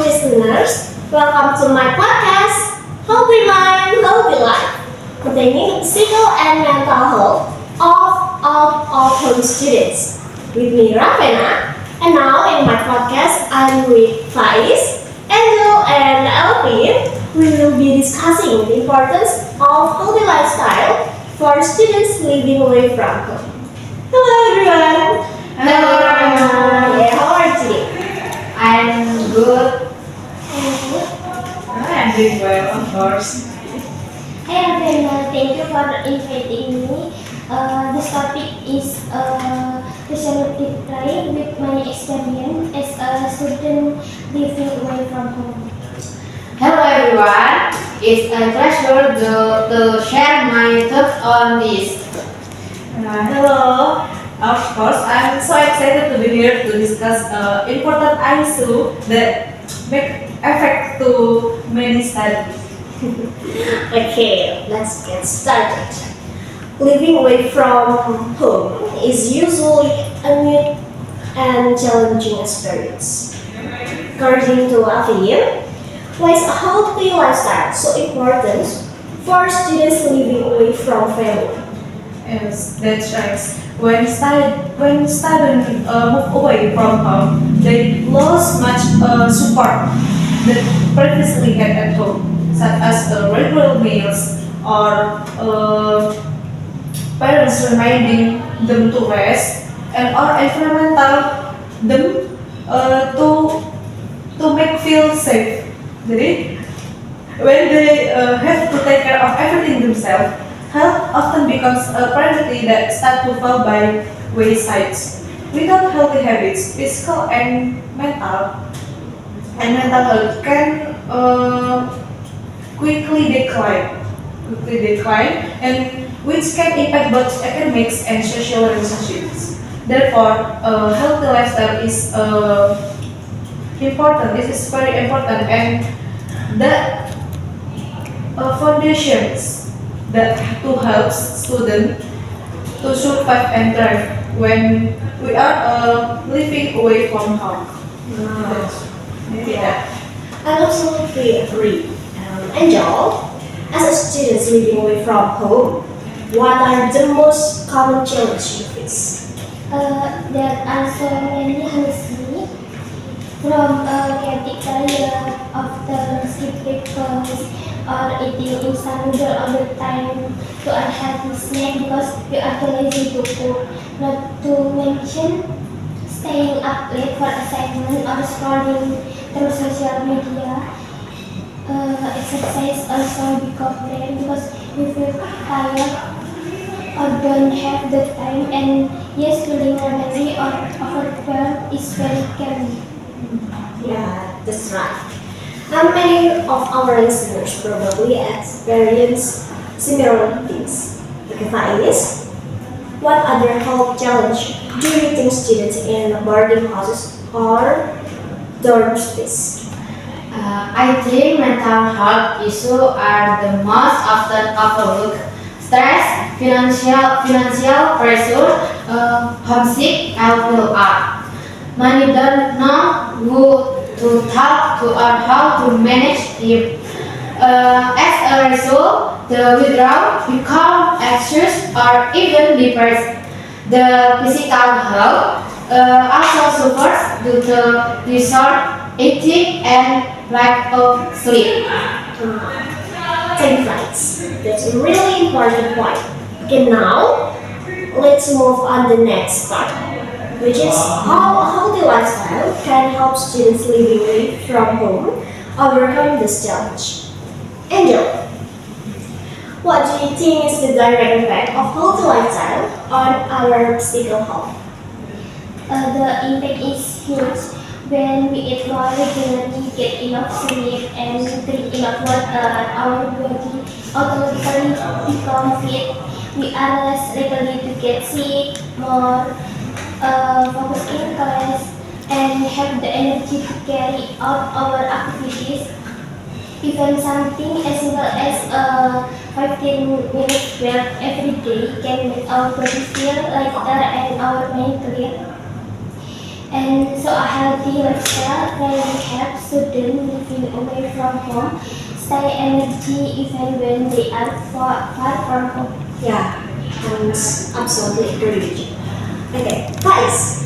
listeners. Welcome to my podcast, Healthy Mind, Healthy Life, containing physical and mental health of all home students. With me, Ravena, and now in my podcast, I'm with Faiz, Angel, and Alvin. We will be discussing the importance of healthy lifestyle for students living away from home. Hello, everyone. Hello, everyone. Yeah, how are you today? I'm good. And I'm doing well, of course. Hey Ravena, thank you for inviting me. This topic is regenerative play with my experience as a student living away from home. Hello, everyone. It's a pleasure to share my thoughts on this. Hello. Of course, I'm so excited to be here to discuss important issue that make effect to many studies. okay, let's get started. Living away from home is usually a new and challenging experience. According to Avian, why is a healthy lifestyle so important for students living away from family? Yes, that's right. When students move away from home, they lose much support that previously had at home, such as regular meals or parents reminding them to rest and or environmental them to make feel safe. Jadi, when they have to take care of everything themselves, health often becomes a priority that start to fall by wayside. Without healthy habits, physical and mental health can quickly decline, and which can impact both academics and social relationships. Therefore, a healthy lifestyle is important. This is very important, and the foundations that to help students to survive and thrive when we are living away from home. That's- Yeah, I absolutely agree. Angel, as a student living away from home, what are the most common challenges you face? There are so many honestly from a chaotic career after skip breakfast or eating instant noodle all the time to unhealthy snack because you are too lazy to cook. Not to mention staying up late for assignment or scrolling through social media. Exercise also become rare because you feel tired or don't have the time, and yes, feeling lazy or overwhelmed is very scary. Yeah, that's right. And many of our listeners probably experience similar things. Okay, Faiz, what other health challenge do you think students in boarding houses or dorms face? I think mental health issues are the most often overlooked. Stress, financial pressure, homesick, and feel up. Many don't know who to talk to or how to manage it. As a result, the withdrawal become anxious or even depressed. The physical health also suffers due to disordered eating and lack of sleep. Take flights. That's a really important point. Okay, now let's move on the next part, which is how a healthy lifestyle can help students living away from home overcome this challenge. Angel, what do you think is the direct impact of healthy lifestyle on our physical health? The impact is huge when we eat well regularly, get enough sleep, and drink enough water. Our body automatically become fit. We are less likely to get sick, more focus in class, and have the energy to carry out our activities. Even something as simple as a 15-minute walk every day can make our body feel lighter and our mind clear. And so a healthy lifestyle can help students living away from home stay energy even when they are far from home. Yeah, I'm absolutely agree with you. Okay, guys,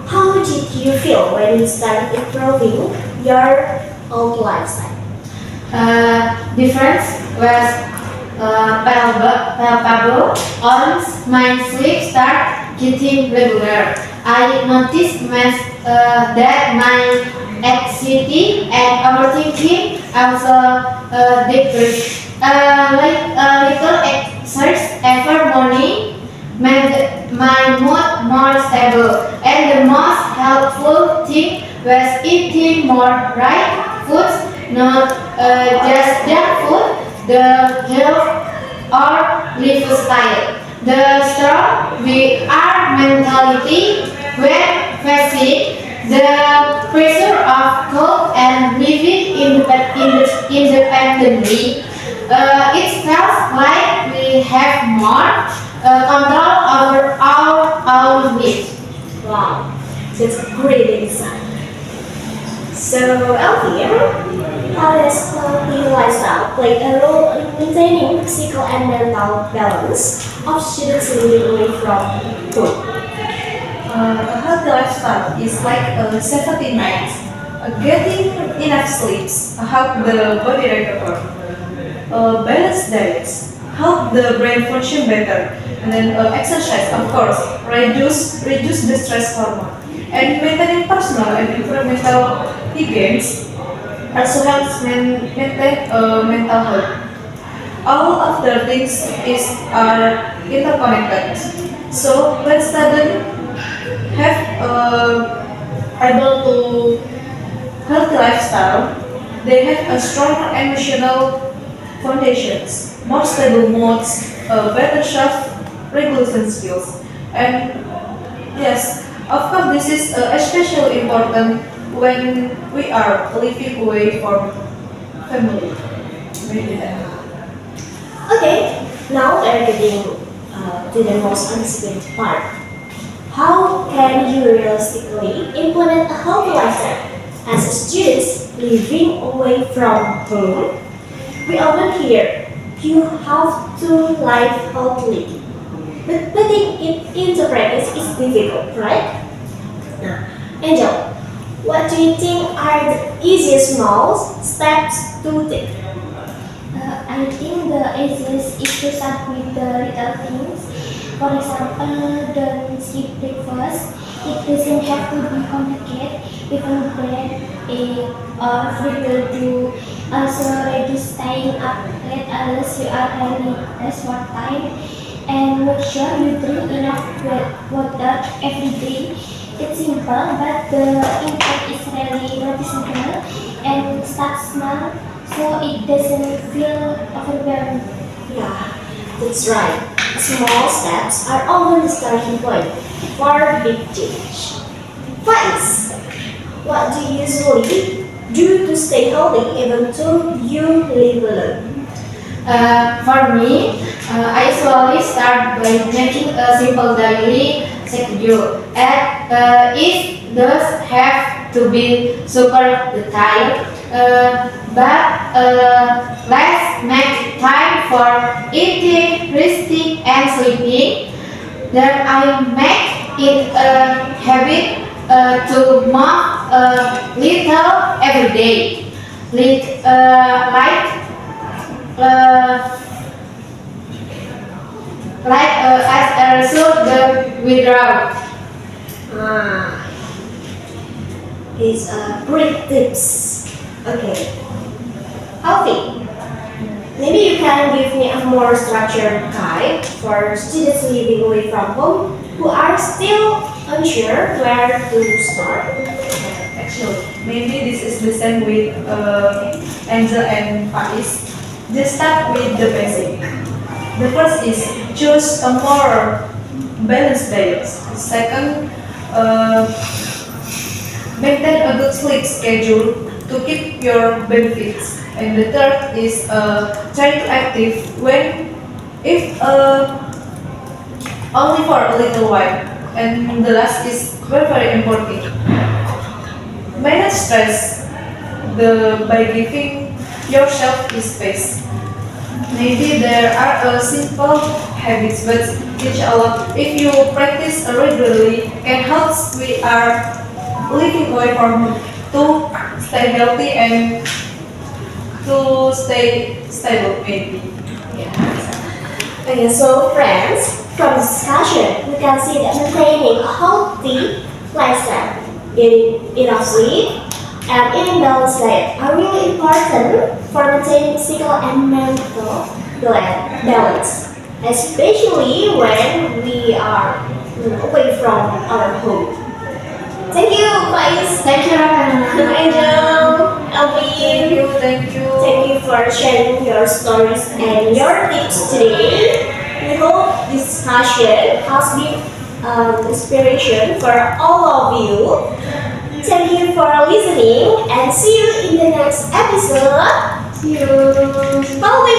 how did you feel when you started improving your old lifestyle? Difference was palpable once my sleep started getting regular. I noticed that my anxiety and overthinking also decreased. Like a little exercise every morning made my mood more stable. And the most helpful thing was eating more right foods, not just junk food, the health or lifestyle. The strong we are mentality when facing the pressure of cold and living independently. It feels like we have more control over our own needs. Wow, that's a great insight. So, Elvin, how does healthy lifestyle play a role in maintaining physical and mental balance of students living away from home? A healthy lifestyle is like a safety net. Getting enough sleeps help the body recover. Balanced diets help the brain function better. And then exercise, of course, reduce the stress hormone. And maintaining personal and environmental hygiene also helps maintain mental health. All of the things are interconnected. So when students have able to healthy lifestyle, they have a stronger emotional foundations, more stable moods, better self-regulation skills, and yes, of course, this is especially important when we are living away from family. Maybe that. Okay, now we're getting to the most anticipated part. How can you realistically implement a healthy lifestyle as a student living away from home? We often hear you have to live healthily, but putting it into practice is difficult, right? Now, Angel, what do you think are the easiest small steps to take? I think the easiest is to start with the little things. For example, don't skip breakfast. It doesn't have to be complicated. Even bread, egg, or fruit will do. Also, reduce staying up late unless you are really short time. And make sure you drink enough water every day. It's simple, but the impact is really noticeable. And start small so it doesn't feel overwhelming. Yeah, that's right. Small steps are often the starting point for big change. Faiz, what do you usually do to stay healthy even though you live alone? For me, I usually start by making a simple daily schedule. And it does have to be super detailed, but let's make time for eating, resting, and sleeping. Then I make it a habit to move a little every day. Like uh, as a result the withdrawal. Ah, it's a great tips. Okay, Alfie, maybe you can give me a more structured guide for students living away from home who are still unsure where to start. Actually, maybe this is the same with Angel and Faiz. Just start with the basic. The first is choose a more balanced diet. Second, maintain a good sleep schedule to keep your benefits. And the third is try to active when if only for a little while. And the last is very, very important. Manage stress by giving yourself this space. Maybe there are simple habits, but each a lot. If you practice regularly, can help we are living away from to stay healthy and to stay stable, maybe. Okay, so friends, from this discussion, we can see that maintaining a healthy lifestyle, getting enough sleep, and eating balanced diet are really important for maintaining physical and mental balance, especially when we are away from our home. Thank you, guys. Thank you, Rafana. Angel, Thank Alvin. you, thank you. Thank you for sharing your stories and your tips today. We hope this discussion has been inspiration for all of you. Thank you for listening and see you in the next episode. See you. Bye.